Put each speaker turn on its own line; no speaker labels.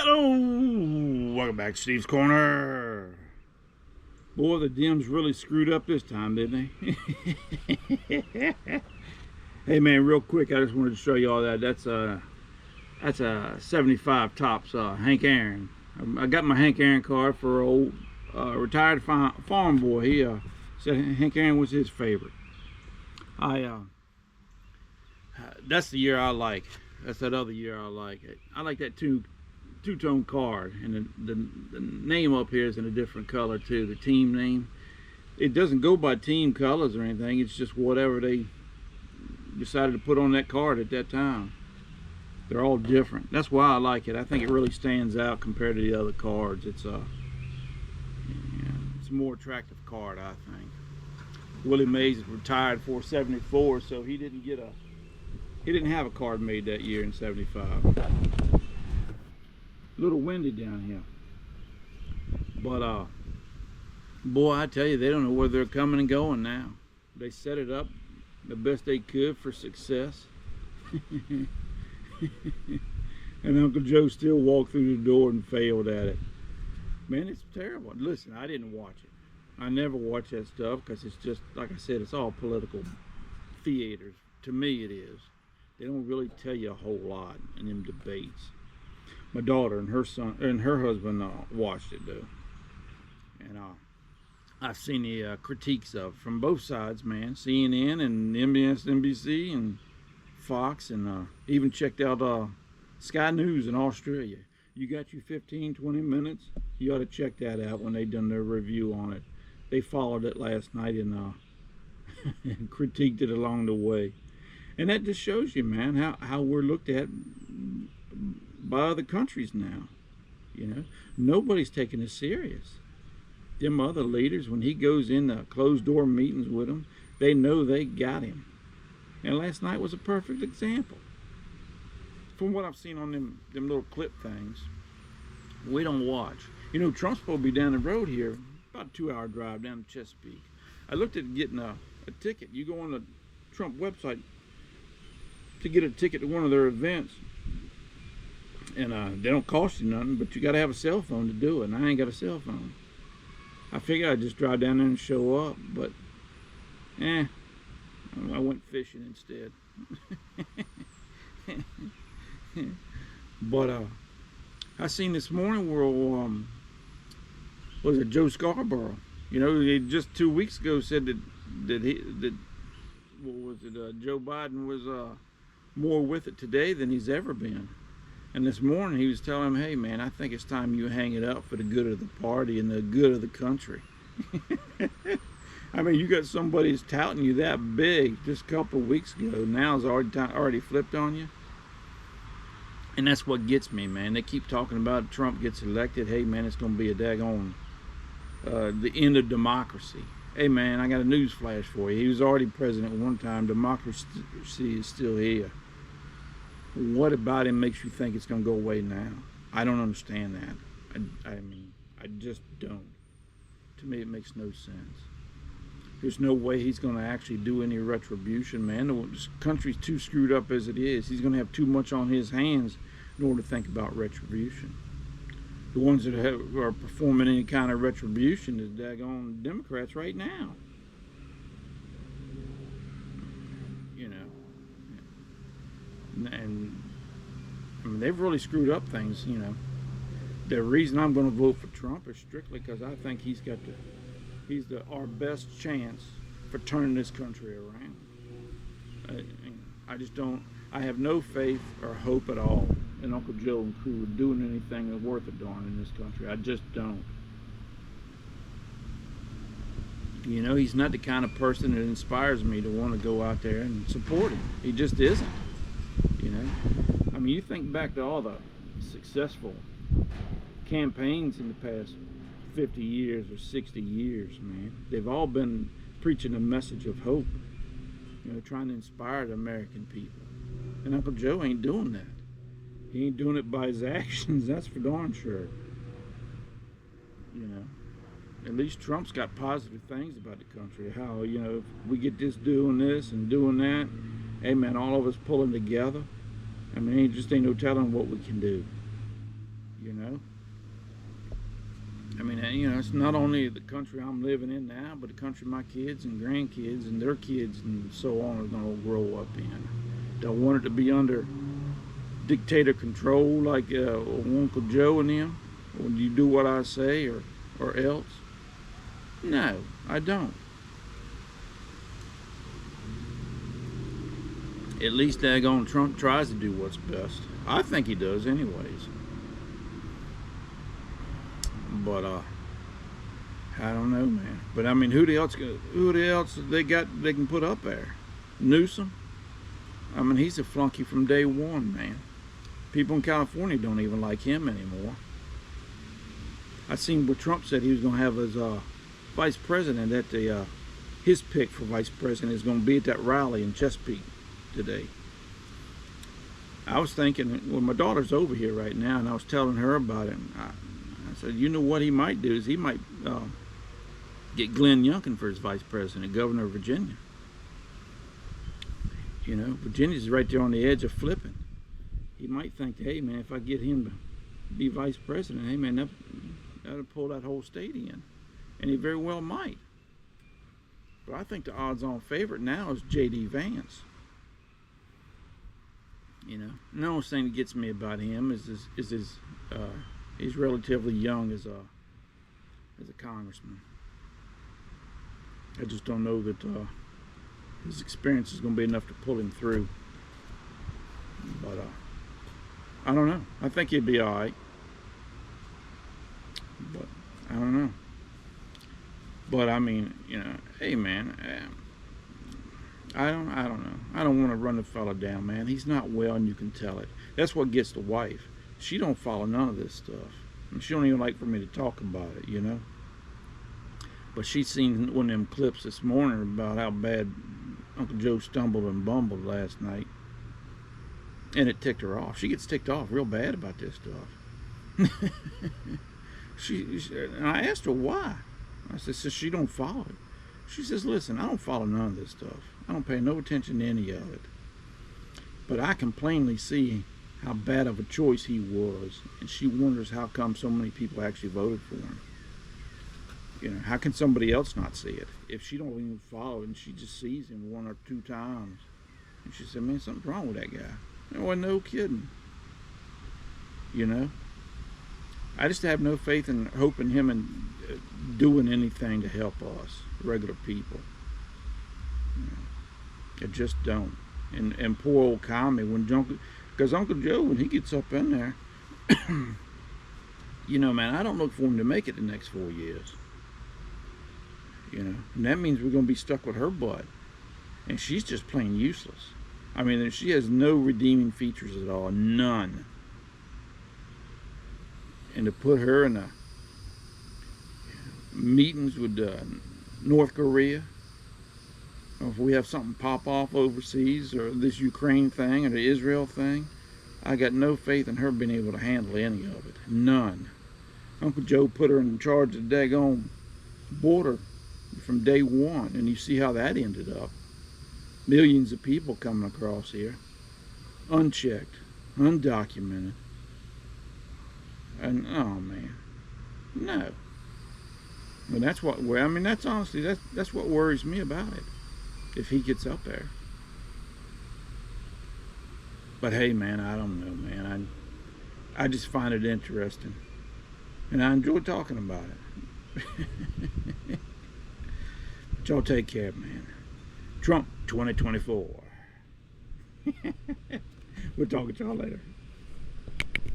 Hello, welcome back to Steve's Corner. Boy, the Dems really screwed up this time, didn't they? Hey man, real quick, I just wanted to show you all that. That's a 75 tops Hank Aaron. I got my Hank Aaron card for old retired farm boy. He said Hank Aaron was his favorite. That's the year I like. That's that other year I like. I like that two-tone card, and the name up here is in a different color too. The team name, it doesn't go by team colors or anything. It's just whatever they decided to put on that card at that time. They're all different. That's why I like it. I think it really stands out compared to the other cards. It's a more attractive card, I think. Willie Mays is retired for 74, so he didn't have a card made that year in 75. A little windy down here, but boy, I tell you, they don't know where they're coming and going now. They set it up the best they could for success. And Uncle Joe still walked through the door and failed at it. Man, it's terrible. Listen, I didn't watch it. I never watch that stuff because it's just, like I said, it's all political theaters. To me, it is. They don't really tell you a whole lot in them debates. My daughter and her son and her husband watched it though, and I've seen the critiques of it from both sides, man. CNN and MSNBC and Fox, and even checked out Sky News in Australia. You got you 15-20 minutes, you ought to check that out when they done their review on it. They followed it last night and and critiqued it along the way. And that just shows you, man, how we're looked at by other countries now. You know, nobody's taking us serious. Them other leaders, when he goes in the closed door meetings with them, they know they got him. And last night was a perfect example. From what I've seen on them little clip things, we don't watch. You know, Trump's supposed to be down the road here, about a 2-hour drive down to Chesapeake. I looked at getting a ticket. You go on the Trump website to get a ticket to one of their events, and they don't cost you nothing, but you got to have a cell phone to do it, and I ain't got a cell phone. I figured I'd just drive down there and show up, but I went fishing instead. But I seen this morning where was it Joe Scarborough? You know, he just 2 weeks ago said that what was it? Joe Biden was more with it today than he's ever been. And this morning he was telling him, hey man, I think it's time you hang it up for the good of the party and the good of the country. I mean, you got somebody who's touting you that big just a couple of weeks ago. Now it's already flipped on you. And that's what gets me, man. They keep talking about Trump gets elected. Hey man, it's going to be a daggone the end of democracy. Hey man, I got a news flash for you. He was already president one time. Democracy is still here. What about him makes you think it's going to go away now? I don't understand that. I mean, I just don't. To me, it makes no sense. There's no way he's going to actually do any retribution, man. The country's too screwed up as it is. He's going to have too much on his hands in order to think about retribution. The ones that are performing any kind of retribution is daggone Democrats right now. You know. And I mean, they've really screwed up things, you know. The reason I'm going to vote for Trump is strictly because I think he's our best chance for turning this country around. I just don't. I have no faith or hope at all in Uncle Joe and crew doing anything worth a darn in this country. I just don't. You know, he's not the kind of person that inspires me to want to go out there and support him. He just isn't. You know, I mean, you think back to all the successful campaigns in the past 50 years or 60 years, man. They've all been preaching a message of hope, you know, trying to inspire the American people. And Uncle Joe ain't doing that. He ain't doing it by his actions, that's for darn sure. You know, at least Trump's got positive things about the country. How, you know, if we get doing this and doing that, hey man, all of us pulling together. I mean, it just ain't no telling what we can do. You know. it's not only the country I'm living in now, but the country my kids and grandkids and their kids and so on are going to grow up in. Do I want it to be under dictator control like Uncle Joe and them? Or do you do what I say or else? No, I don't. At least daggone Trump tries to do what's best. I think he does anyways. But I don't know, man. But I mean, who else they can put up there? Newsom? I mean, he's a flunky from day one, man. People in California don't even like him anymore. I seen what Trump said he was going to have as vice president at the his pick for vice president is going to be at that rally in Chesapeake today. I was thinking, well, my daughter's over here right now, and I was telling her about it. I said, you know what he might do is he might get Glenn Youngkin for his vice president, governor of Virginia. You know, Virginia's right there on the edge of flipping. He might think, hey man, if I get him to be vice president, hey man, that'll pull that whole state in. And he very well might. But I think the odds-on favorite now is J.D. Vance. You know, and the only thing that gets me about him is he's relatively young as a congressman. I just don't know that his experience is going to be enough to pull him through. But I don't know. I think he'd be all right. But I don't know. But I mean, you know, hey man, I don't know. I don't want to run the fella down, man. He's not well, and you can tell it. That's what gets the wife. She don't follow none of this stuff. And she don't even like for me to talk about it, you know. But she seen one of them clips this morning about how bad Uncle Joe stumbled and bumbled last night, and it ticked her off. She gets ticked off real bad about this stuff. And I asked her why. I said, so she don't follow it. She says, listen, I don't follow none of this stuff. I don't pay no attention to any of it. But I can plainly see how bad of a choice he was, and she wonders how come so many people actually voted for him. You know, how can somebody else not see it? If she don't even follow it and she just sees him one or two times. And she said, man, something's wrong with that guy. Well, no kidding. You know? I just have no faith and hope in him and doing anything to help us, regular people. You know, I just don't. And poor old Komi, because Uncle Joe, when he gets up in there, you know, man, I don't look for him to make it the next 4 years. You know, and that means we're going to be stuck with her butt. And she's just plain useless. I mean, she has no redeeming features at all, none. And to put her in meetings with North Korea, or if we have something pop off overseas, or this Ukraine thing, or the Israel thing, I got no faith in her being able to handle any of it. None. Uncle Joe put her in charge of the daggone border from day one, and you see how that ended up. Millions of people coming across here, unchecked, undocumented. And oh man, no. Well, that's what. I mean, that's honestly that's what worries me about it. If he gets up there. But hey, man, I don't know, man. I just find it interesting, and I enjoy talking about it. But y'all take care, man. Trump 2024. We'll talk to y'all later.